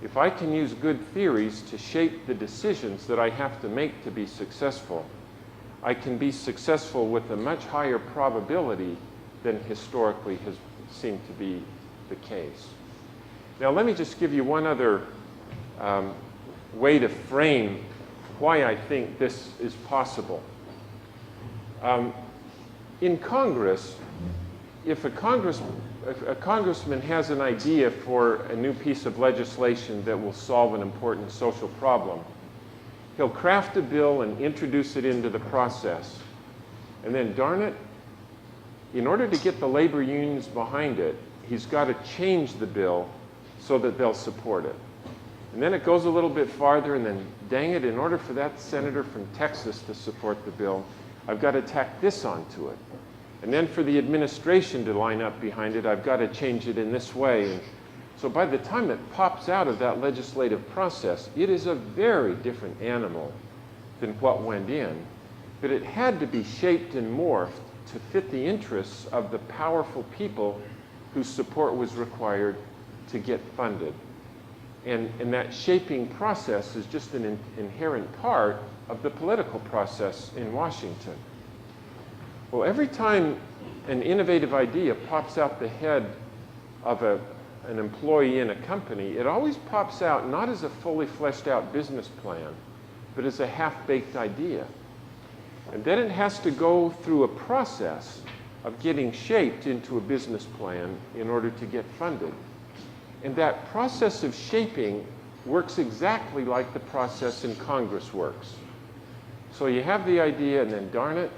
if I can use good theories to shape the decisions that I have to make to be successful, I can be successful with a much higher probability than historically has seemed to be the case. Now, let me just give you one other way to frame why I think this is possible. In Congress, if a congressman has an idea for a new piece of legislation that will solve an important social problem, he'll craft a bill and introduce it into the process. And then, darn it, in order to get the labor unions behind it, he's got to change the bill so that they'll support it. And then it goes a little bit farther, and then, dang it, in order for that senator from Texas to support the bill, I've got to tack this onto it. And then for the administration to line up behind it, I've got to change it in this way. And so by the time it pops out of that legislative process, it is a very different animal than what went in. But it had to be shaped and morphed to fit the interests of the powerful people whose support was required to get funded. And that shaping process is just an inherent part of the political process in Washington. Well, every time an innovative idea pops out the head of an employee in a company, it always pops out not as a fully fleshed out business plan, but as a half-baked idea. And then it has to go through a process of getting shaped into a business plan in order to get funded. And that process of shaping works exactly like the process in Congress works. So you have the idea, and then, darn it,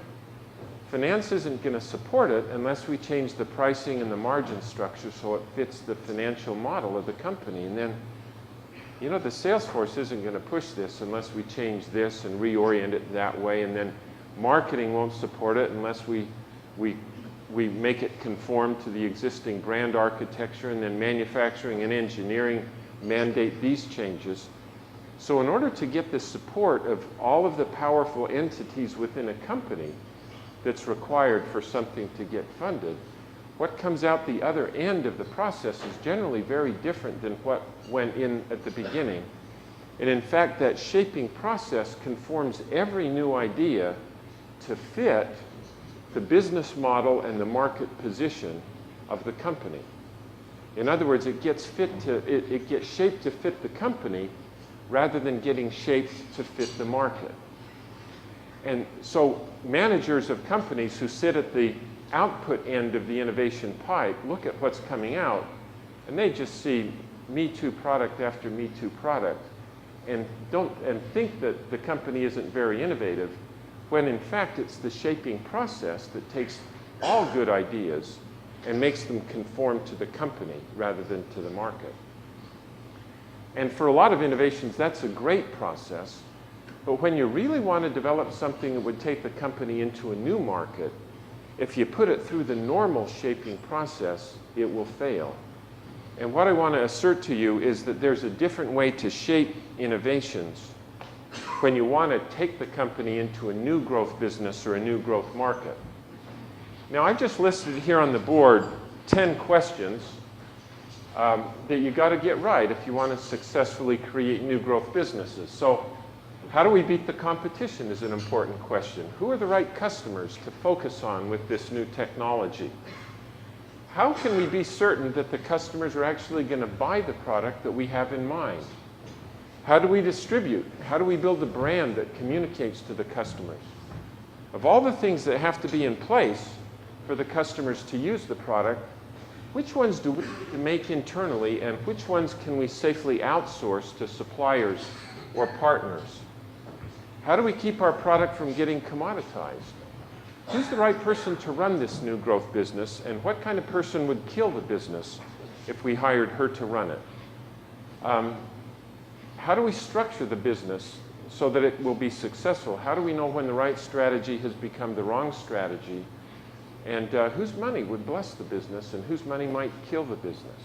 finance isn't going to support it unless we change the pricing and the margin structure so it fits the financial model of the company. And then, you know, the sales force isn't going to push this unless we change this and reorient it that way. And then marketing won't support it unless we make it conform to the existing brand architecture, and then manufacturing and engineering mandate these changes. So in order to get the support of all of the powerful entities within a company that's required for something to get funded, what comes out the other end of the process is generally very different than what went in at the beginning. And in fact, that shaping process conforms every new idea to fit the business model and the market position of the company. In other words, it gets shaped to fit the company rather than getting shaped to fit the market. And so managers of companies who sit at the output end of the innovation pipe look at what's coming out, and they just see Me Too product after Me Too product, and think that the company isn't very innovative, when in fact it's the shaping process that takes all good ideas and makes them conform to the company rather than to the market. And for a lot of innovations, that's a great process. But when you really want to develop something that would take the company into a new market, if you put it through the normal shaping process, it will fail. And what I want to assert to you is that there's a different way to shape innovations when you want to take the company into a new growth business or a new growth market. Now, I've just listed here on the board 10 questions that you got to get right if you want to successfully create new growth businesses. So, how do we beat the competition is an important question. Who are the right customers to focus on with this new technology? How can we be certain that the customers are actually going to buy the product that we have in mind? How do we distribute? How do we build a brand that communicates to the customers? Of all the things that have to be in place for the customers to use the product, which ones do we need to make internally, and which ones can we safely outsource to suppliers or partners? How do we keep our product from getting commoditized? Who's the right person to run this new growth business, and what kind of person would kill the business if we hired her to run it? How do we structure the business so that it will be successful? How do we know when the right strategy has become the wrong strategy? And whose money would bless the business, and whose money might kill the business?